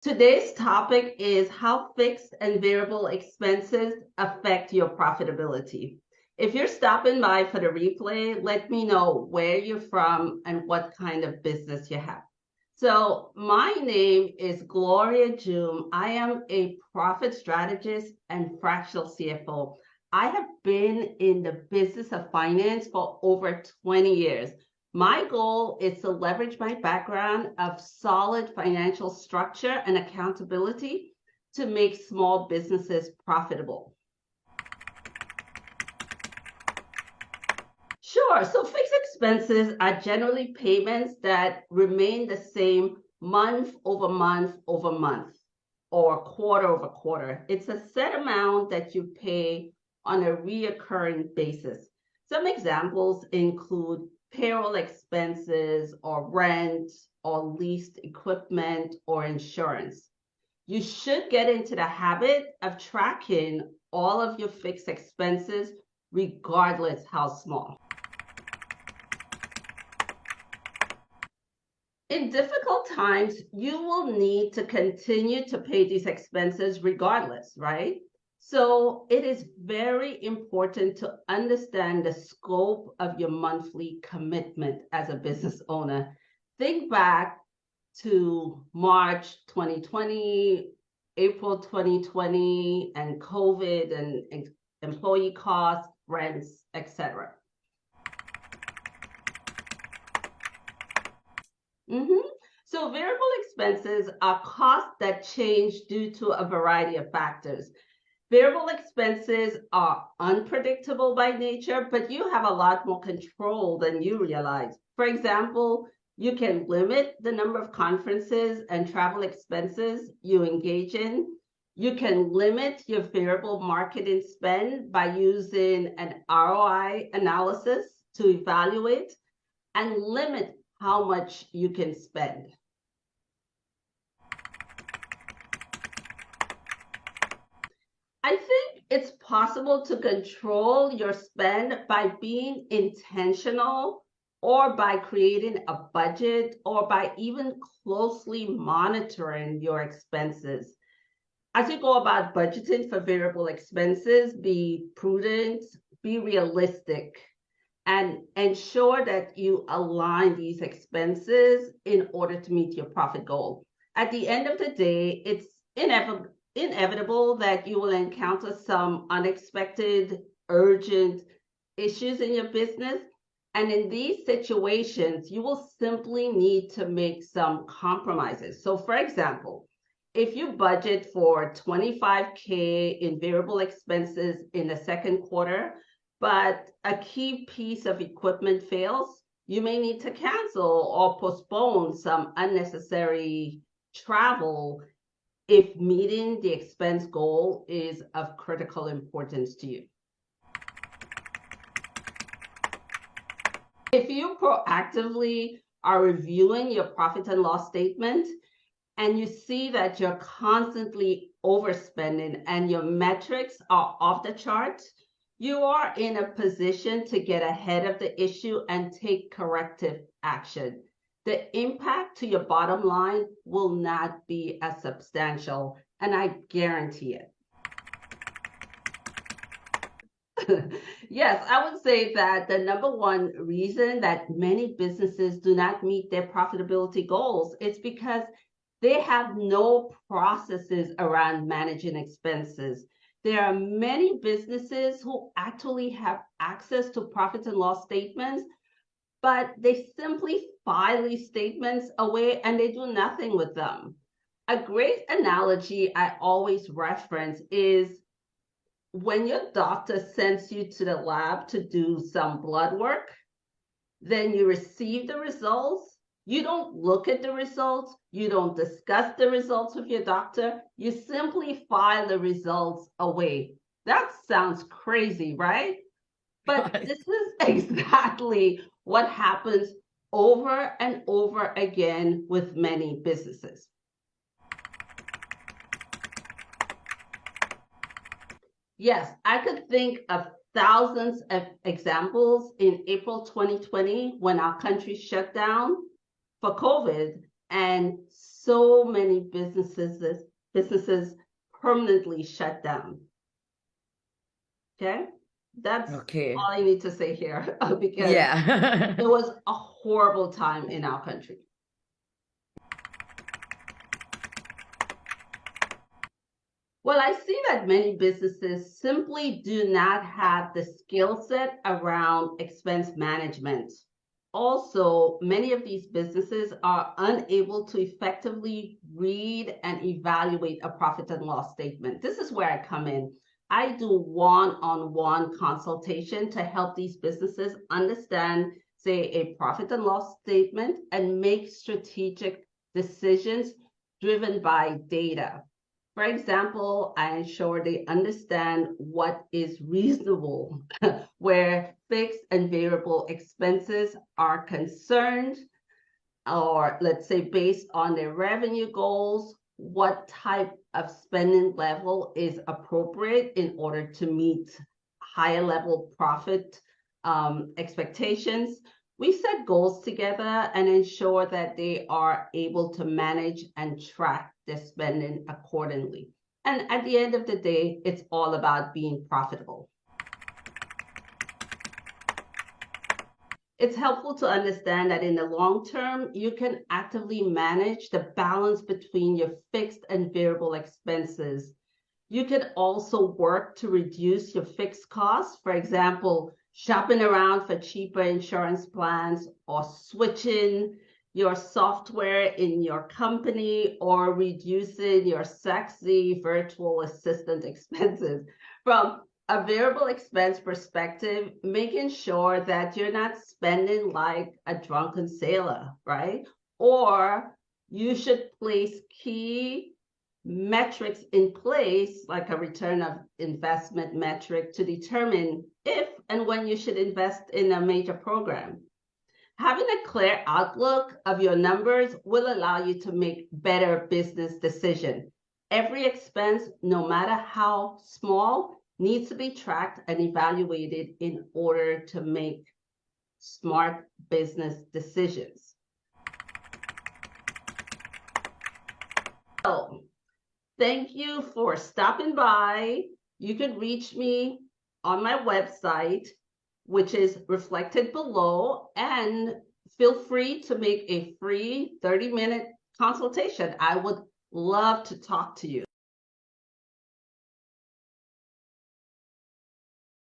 Today's topic is how fixed and variable expenses affect your profitability. If you're stopping by for the replay, let me know where you're from and what kind of business you have. So my name is Gloria Jum. I am a profit strategist and fractional CFO. I have been in the business of finance for over 20 years. My goal is to leverage my background of solid financial structure and accountability to make small businesses profitable. Sure. So fixed expenses are generally payments that remain the same month over month over month or quarter over quarter. It's a set amount that you pay on a reoccurring basis. Some examples include payroll expenses or rent or leased equipment or insurance. You should get into the habit of tracking all of your fixed expenses, regardless how small. In difficult times, you will need to continue to pay these expenses regardless, right? So it is very important to understand the scope of your monthly commitment as a business owner. Think back to March 2020, April 2020, and COVID and employee costs, rents, etc. So variable expenses are costs that change due to a variety of factors. Variable expenses are unpredictable by nature, but you have a lot more control than you realize. For example, you can limit the number of conferences and travel expenses you engage in. You can limit your variable marketing spend by using an ROI analysis to evaluate and limit how much you can spend. I think it's possible to control your spend by being intentional or by creating a budget or by even closely monitoring your expenses. As you go about budgeting for variable expenses, be prudent, be realistic, and ensure that you align these expenses in order to meet your profit goal. At the end of the day, it's inevitable that you will encounter some unexpected, urgent issues in your business. And in these situations, you will simply need to make some compromises. So for example, if you budget for 25K in variable expenses in the second quarter, but a key piece of equipment fails, you may need to cancel or postpone some unnecessary travel if meeting the expense goal is of critical importance to you. If you proactively are reviewing your profit and loss statement and you see that you're constantly overspending and your metrics are off the chart, you are in a position to get ahead of the issue and take corrective action. The impact to your bottom line will not be as substantial, and I guarantee it. Yes, I would say that the number one reason that many businesses do not meet their profitability goals is because they have no processes around managing expenses. There are many businesses who actually have access to profit and loss statements, but they simply file these statements away and they do nothing with them. A great analogy I always reference is when your doctor sends you to the lab to do some blood work, then you receive the results. You don't look at the results. You don't discuss the results with your doctor. You simply file the results away. That sounds crazy, right? But this is exactly what happens over and over again with many businesses. Yes, I could think of thousands of examples in April 2020 when our country shut down for COVID and so many businesses permanently shut down. Okay, that's Okay. all I need to say here because Yeah. it was a horrible time in our country. Well, I see that many businesses simply do not have the skill set around expense management. Also, many of these businesses are unable to effectively read and evaluate a profit and loss statement. This is where I come in. I do one-on-one consultation to help these businesses understand, say, a profit and loss statement and make strategic decisions driven by data. For example, I ensure they understand what is reasonable, where fixed and variable expenses are concerned, or let's say based on their revenue goals, what type of spending level is appropriate in order to meet higher level profit expectations. We set goals together and ensure that they are able to manage and track their spending accordingly. And at the end of the day, it's all about being profitable. It's helpful to understand that in the long term, you can actively manage the balance between your fixed and variable expenses. You can also work to reduce your fixed costs. For example, shopping around for cheaper insurance plans or switching your software in your company or reducing your sexy virtual assistant expenses. From a variable expense perspective, making sure that you're not spending like a drunken sailor, right? Or you should place key metrics in place, like a return of investment metric, to determine if and when you should invest in a major program. Having a clear outlook of your numbers will allow you to make better business decisions. Every expense, no matter how small, needs to be tracked and evaluated in order to make smart business decisions. So, thank you for stopping by. You can reach me on my website, which is reflected below, and feel free to make a free 30-minute consultation. I would love to talk to you.